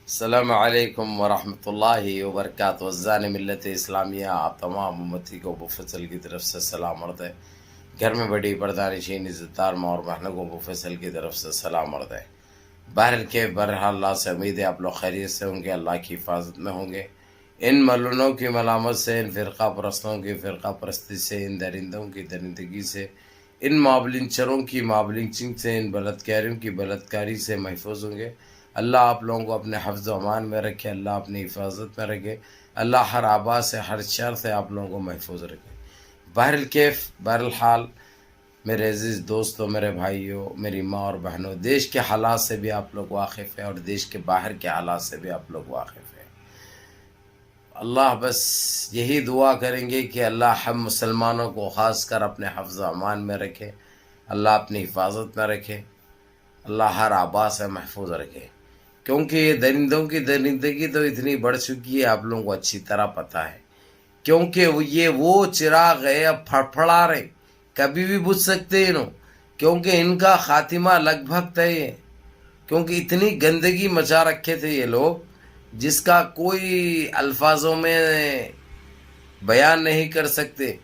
अस्सलामु अलैकुम वरहमतुल्लाहि वबरकातुहू। अज़्ज़ान मिल्लत इस्लामिया, आप तमाम उम्मती को अबू फैसल की तरफ से सलाम अर्ज़ है। घर में बड़ी पर्दानशीन इज़्ज़तदार माँ और बहनों को अबू फैसल की तरफ से सलाम अर्ज़ है। बहरहाल अल्लाह से उम्मीद है आप लोग खैरियत से होंगे, अल्लाह की हिफाजत में होंगे। इन मलूनों की मलामत से, इन फ़िरका परस्तों की फ़िरका परस्ती से, इन दरिंदों की दरिंदगी से, इन मावलिंचरों की मावलिंचिंग से, इन बलात्कारियों की बलात्कारी से महफूज होंगे। अल्लाह आप लोगों को अपने हफ्ज़ व अमान में रखे, अल्लाह अपनी हिफाजत में रखे, अल्लाह हर आबा से, हर शर से आप लोगों को महफूज रखे। बहरहाल मेरे अज़ीज़ दोस्तों, मेरे भाइयों, मेरी माँ और बहनों, देश के हालात से भी आप लोग वाकिफ़ हैं और देश के बाहर के हालात से भी आप लोग वाकिफ़ हैं। अल्लाह बस यही दुआ करेंगे कि अल्लाह हम मुसलमानों को ख़ास कर अपने हफ्ज़ अमान में रखे, अल्लाह अपनी हिफाजत में रखे, अल्लाह हर आबा से महफूज रखे। क्योंकि ये दरिंदों की दरिंदगी तो इतनी बढ़ चुकी है, आप लोगों को अच्छी तरह पता है। क्योंकि ये वो चिराग है, अब फड़फड़ा रहे, कभी भी बुझ सकते हैं क्योंकि इनका खातिमा लगभग तय है। क्योंकि इतनी गंदगी मचा रखे थे ये लोग, जिसका कोई अल्फाजों में बयान नहीं कर सकते।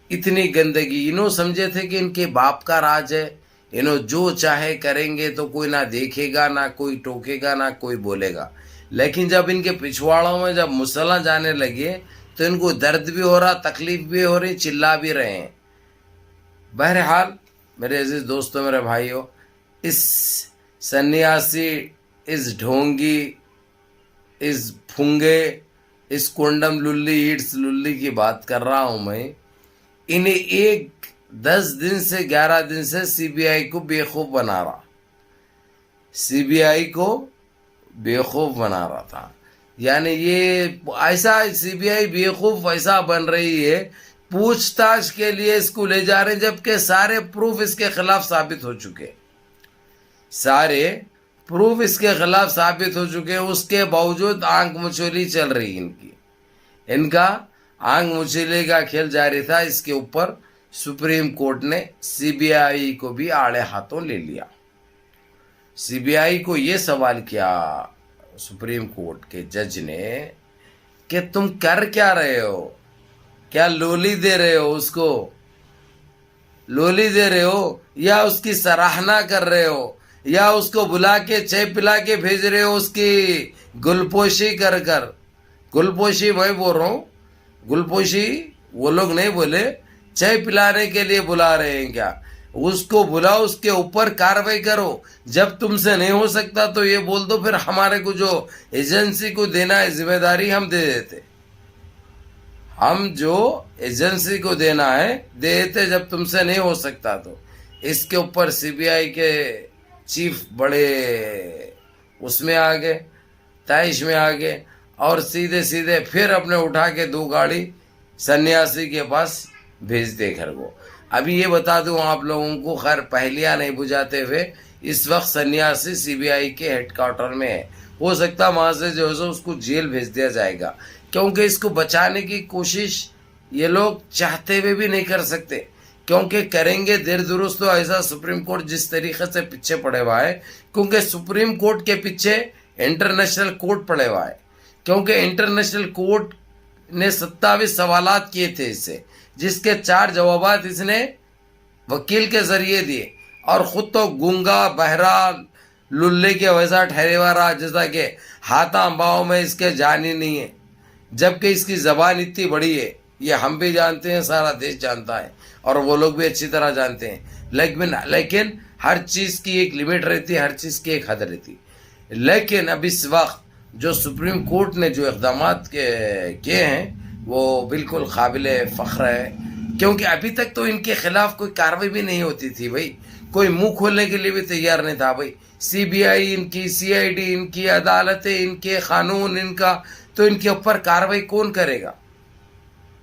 इतनी गंदगी, इन्हों समझे थे कि इनके बाप का राज है, इन्हों जो चाहे करेंगे तो कोई ना देखेगा, ना कोई टोकेगा, ना कोई बोलेगा। लेकिन जब इनके पिछवाड़ों में जब मुसल्ला जाने लगे तो इनको दर्द भी हो रहा, तकलीफ भी हो रही, चिल्ला भी रहे हैं। बहरहाल मेरे अजीज दोस्तों, मेरे भाइयों, इस सन्यासी, इस ढोंगी, इस फुंगे, इस कुंडम लुल्ली ईट्स लुल्ली की बात कर रहा हूं मैं। इन्हें 10 दिन से 11 दिन से सीबीआई को बेवकूफ बना रहा, सीबीआई को बेवकूफ बना रहा था। यानी ये ऐसा सीबीआई बेवकूफ ऐसा बन रही है, पूछताछ के लिए इसको ले जा रहे हैं, जबकि सारे प्रूफ इसके खिलाफ साबित हो चुके, सारे प्रूफ इसके खिलाफ साबित हो चुके हैं। उसके बावजूद आंख मुचोली चल रही इनकी, इनका आंख मुचोली का खेल जारी था। इसके ऊपर सुप्रीम कोर्ट ने सीबीआई को भी आड़े हाथों ले लिया। सीबीआई को यह सवाल किया सुप्रीम कोर्ट के जज ने कि तुम कर क्या रहे हो, क्या लोली दे रहे हो, उसको लोली दे रहे हो या उसकी सराहना कर रहे हो, या उसको बुला के चाय पिला के भेज रहे हो, उसकी गुलपोशी कर कर। गुलपोशी मैं बोल रहा हूँ, गुलपोशी वो लोग नहीं बोले, चाय पिलाने के लिए बुला रहे हैं क्या? उसको बुलाओ, उसके ऊपर कार्रवाई करो। जब तुमसे नहीं हो सकता तो ये बोल दो, फिर हमारे को जो एजेंसी को देना है जिम्मेदारी हम दे देते, हम जो एजेंसी को देना है दे देते, जब तुमसे नहीं हो सकता तो। इसके ऊपर सीबीआई के चीफ बड़े उसमें आ गए, तैश में आ गए, और सीधे सीधे फिर अपने उठा के 2 गाड़ी सन्यासी के पास भेज दे घर को। अभी ये बता दूं आप लोगों को, खैर पहलियां नहीं बुझाते हुए, इस वक्त सन्यासी सीबीआई के हेडक्वार्टर में है। हो सकता वहां से जो है उसको जेल भेज दिया जाएगा, क्योंकि इसको बचाने की कोशिश ये लोग चाहते हुए भी नहीं कर सकते। क्योंकि करेंगे देर दुरुस्त तो ऐसा सुप्रीम कोर्ट जिस तरीके से पीछे पड़े हुआ है, क्योंकि सुप्रीम कोर्ट के पीछे इंटरनेशनल कोर्ट पड़े हुआ है। क्योंकि इंटरनेशनल कोर्ट ने 27 सवालात किए थे इससे, जिसके 4 जवाबात इसने वकील के जरिए दिए, और खुद तो गूंगा बहरा लुल्ले के वैसा ठहरे हुआ रहा जैसा कि हाथा बाव में इसके जान ही नहीं है। जबकि इसकी जबान इतनी बड़ी है, ये हम भी जानते हैं, सारा देश जानता है, और वो लोग भी अच्छी तरह जानते हैं। लेकिन हर चीज़ की एक लिमिट रहती है, हर चीज़ की एक हद रहती है। लेकिन अब इस वक्त जो सुप्रीम कोर्ट ने जो इक़दाम किए हैं वो बिल्कुल काबिले फ़ख्र है। क्योंकि अभी तक तो इनके खिलाफ कोई कार्रवाई भी नहीं होती थी भाई, कोई मुंह खोलने के लिए भी तैयार नहीं था भाई। सीबीआई इनकी, सीआईडी इनकी, अदालतें इनके, कानून इनका, तो इनके ऊपर कार्रवाई कौन करेगा,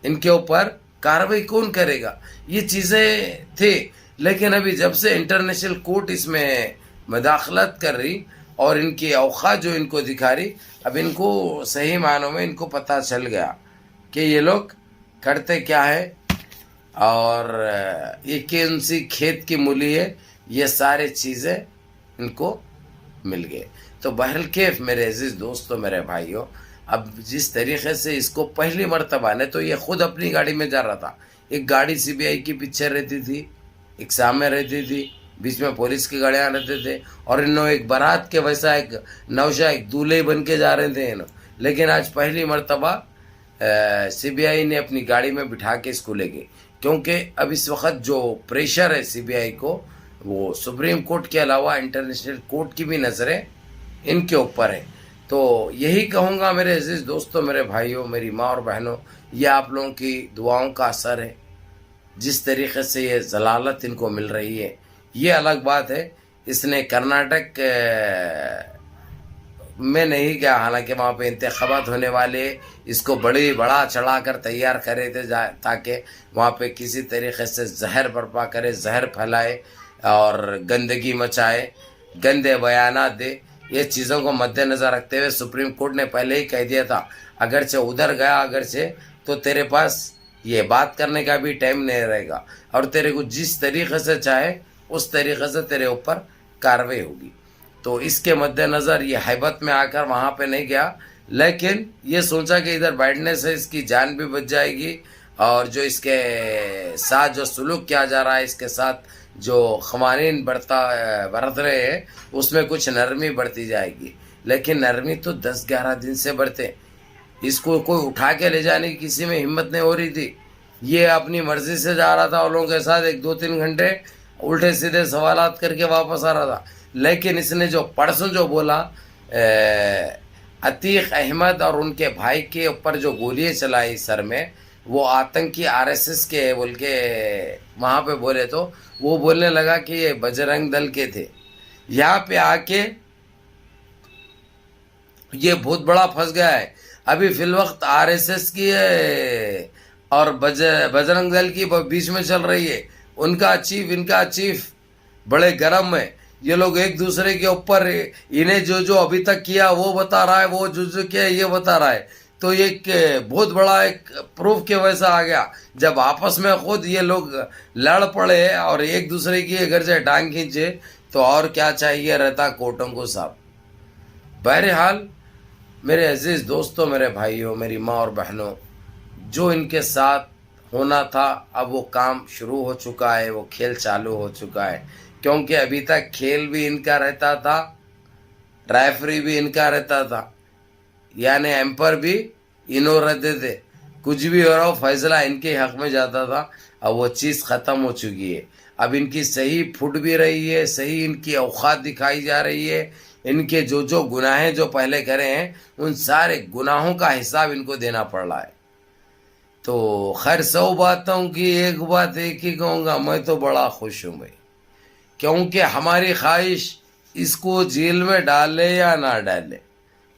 इनके ऊपर कार्रवाई कौन करेगा? ये चीज़ें थे। लेकिन अभी जब से इंटरनेशनल कोर्ट इसमें मदाखलत कर रही और इनकी औकात जो इनको दिखा रही, अब इनको सही मानों में इनको पता चल गया कि ये लोग करते क्या है, और ये कौन सी खेत की मूली है, ये सारे चीज़ें इनको मिल गए। तो बहरल केफ मेरे अजीज दोस्तों मेरे भाइयों, अब जिस तरीके से इसको पहली मर्तबा ने, तो ये खुद अपनी गाड़ी में जा रहा था, एक गाड़ी सीबीआई की पीछे रहती थी, एक सामने रहती थी, बीच में पुलिस की गाड़ियाँ रहते थे, और इन्होंने एक बारात के वैसा एक नौशा एक दूल्हे बन के जा रहे थे इन्हों। लेकिन आज पहली मर्तबा सीबीआई ने अपनी गाड़ी में बिठा के इसको ले गए, क्योंकि अब इस वक्त जो प्रेशर है सीबीआई को, वो सुप्रीम कोर्ट के अलावा इंटरनेशनल कोर्ट की भी नज़रें इनके ऊपर है। तो यही कहूँगा मेरे अजीज़ दोस्तों मेरे भाइयों मेरी माँ और बहनों, ये आप लोगों की दुआओं का असर है। जिस तरीके से ये जलालत इनको मिल रही है, ये अलग बात है। इसने कर्नाटक में नहीं गया, हालांकि वहाँ पे इंतखाबात होने वाले, इसको बड़ा चढ़ा कर तैयार करे थे ताकि वहाँ पे किसी तरीके से जहर बर्पा करे, जहर फैलाए और गंदगी मचाए, गंदे बयानात दे। ये चीज़ों को मद्देनज़र रखते हुए सुप्रीम कोर्ट ने पहले ही कह दिया था, अगरचे उधर गया अगरचे तो तेरे पास ये बात करने का भी टाइम नहीं रहेगा, और तेरे को जिस तरीके से चाहे उस तरीके से तेरे ऊपर कार्रवाई होगी। तो इसके मद्देनज़र ये हैबत में आकर वहाँ पे नहीं गया, लेकिन ये सोचा कि इधर बैठने से इसकी जान भी बच जाएगी, और जो इसके साथ जो सुलूक किया जा रहा है, इसके साथ जो ख़वानीन बरत रहे हैं, उसमें कुछ नरमी बढ़ती जाएगी। लेकिन नरमी तो 10-11 दिन से बढ़ते, इसको कोई उठा के ले जाने की किसी में हिम्मत नहीं हो रही थी। ये अपनी मर्ज़ी से जा रहा था, उन लोगों के साथ 1-2-3 घंटे उल्टे सीधे सवालात करके वापस आ रहा था। लेकिन इसने जो परसों जो बोला, अतीक अहमद और उनके भाई के ऊपर जो गोलियाँ चलाई सर में, वो आतंकी आरएसएस के है बोल के वहाँ पे बोले, तो वो बोलने लगा कि ये बजरंग दल के थे। यहाँ पे आके ये बहुत बड़ा फंस गया है। अभी फिल वक्त आरएसएस की है और बजरंग दल की बीच में चल रही है। उनका चीफ इनका चीफ बड़े गर्म है। ये लोग एक दूसरे के ऊपर, इन्हें जो जो अभी तक किया वो बता रहा है, वो जो किया ये बता रहा है। तो एक बहुत बड़ा एक प्रूफ के वैसा आ गया, जब आपस में खुद ये लोग लड़ पड़े और एक दूसरे की अगर से टांग खींचे, तो और क्या चाहिए रहता कोर्टों को साहब। बहरहाल मेरे अजीज़ दोस्तों मेरे भाइयों मेरी माँ और बहनों, जो इनके साथ होना था अब वो काम शुरू हो चुका है, वो खेल चालू हो चुका है। क्योंकि अभी तक खेल भी इनका रहता था, रेफरी भी इनका रहता था, यानी एम्पर भी इन्हों रहते थे, कुछ भी हो रहा फैसला इनके हक में जाता था। अब वो चीज़ ख़त्म हो चुकी है। अब इनकी सही फुट भी रही है, सही इनकी औकात दिखाई जा रही है। इनके जो जो गुनाहें जो पहले करे हैं, उन सारे गुनाहों का हिसाब इनको देना पड़ रहा है। तो खैर 100 बातों की एक बात एक ही कहूँगा, मैं तो बड़ा खुश हूँ भाई, क्योंकि हमारी ख्वाहिश इसको जेल में डाले या ना डाले,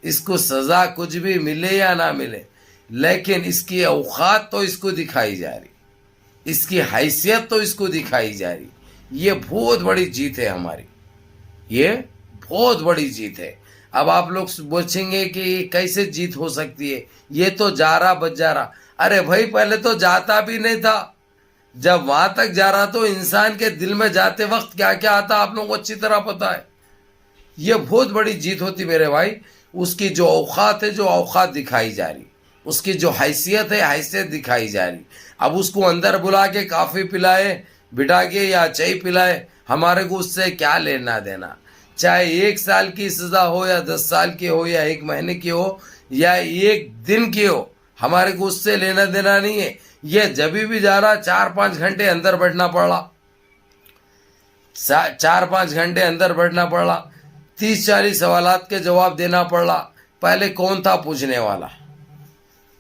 इसको सज़ा कुछ भी मिले या ना मिले, लेकिन इसकी औकात तो इसको दिखाई जा रही, इसकी हैसियत तो इसको दिखाई जा रही। ये बहुत बड़ी जीत है हमारी, ये बहुत बड़ी जीत है। अब आप लोग पूछेंगे कि ये कैसे जीत हो सकती है, ये तो जा रहा बच जा रहा। अरे भाई पहले तो जाता भी नहीं था, जब वहां तक जा रहा तो इंसान के दिल में जाते वक्त क्या क्या आता आप लोगों को अच्छी तरह पता है। ये बहुत बड़ी जीत होती मेरे भाई। उसकी जो औकात है, जो औकात दिखाई जा रही, उसकी जो हैसियत है, हैसियत दिखाई जा रही। अब उसको अंदर बुला के काफ़ी पिलाए बिठा के या चाय पिलाए, हमारे को उससे क्या लेना देना। चाहे 1 साल की सज़ा हो या 10 साल की हो या 1 महीने की हो या 1 दिन की हो, हमारे को उससे लेना देना नहीं है। ये जब भी जा रहा 4-5 घंटे अंदर बैठना पड़ा, 4-5 घंटे अंदर बैठना पड़ा, 30-40 सवालात के जवाब देना पड़ा। पहले कौन था पूछने वाला?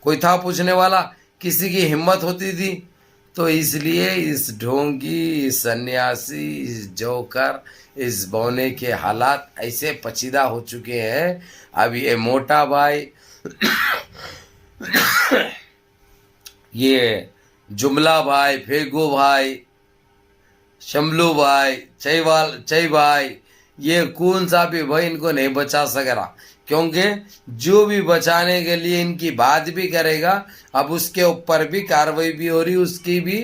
कोई था पूछने वाला? किसी की हिम्मत होती थी? तो इसलिए इस ढोंगी, इस सन्यासी, इस जोकर, इस बौने के हालात ऐसे पचीदा हो चुके हैं। अब ये मोटा भाई ये जुमला भाई, फेगू भाई, शमलू भाई, चई भाई, ये कौन सा भी भाई इनको नहीं बचा सक रहा, क्योंकि जो भी बचाने के लिए इनकी बात भी करेगा, अब उसके ऊपर भी कार्रवाई भी हो रही, उसकी भी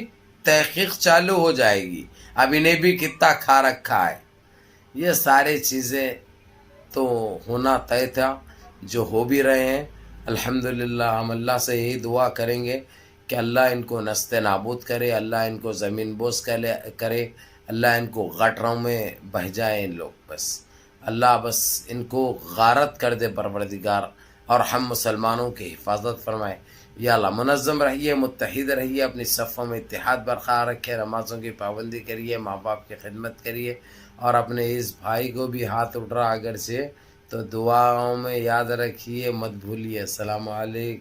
तहकीक चालू हो जाएगी। अब इन्हें भी कितना खा रखा है। ये सारी चीज़ें तो होना तय था, जो हो भी रहे हैं। अल्हम्दुलिल्लाह हम अल्लाह से यही दुआ करेंगे कि अल्लाह इनको नस्ते नाबूद करे, अल्लाह इनको ज़मीन बोस करे, अल्लाह इनको गटरों में बह जाए इन लोग बस। अल्लाह बस इनको गारत कर दे परवरदिगार, और हम मुसलमानों की हिफाजत फरमाए। या अल्लाह मुनज़्ज़म रहिए, मुत्तहिद रहिए, अपनी सफ़ों में इत्तेहाद बरकरार रखें, नमाज़ों की पाबंदी करिए, माँ बाप की खिदमत करिए, और अपने इस भाई को भी हाथ उठ रहा अगर से तो दुआओं में याद रखिए, मत भूलिए। अस्सलामु अलैकुम।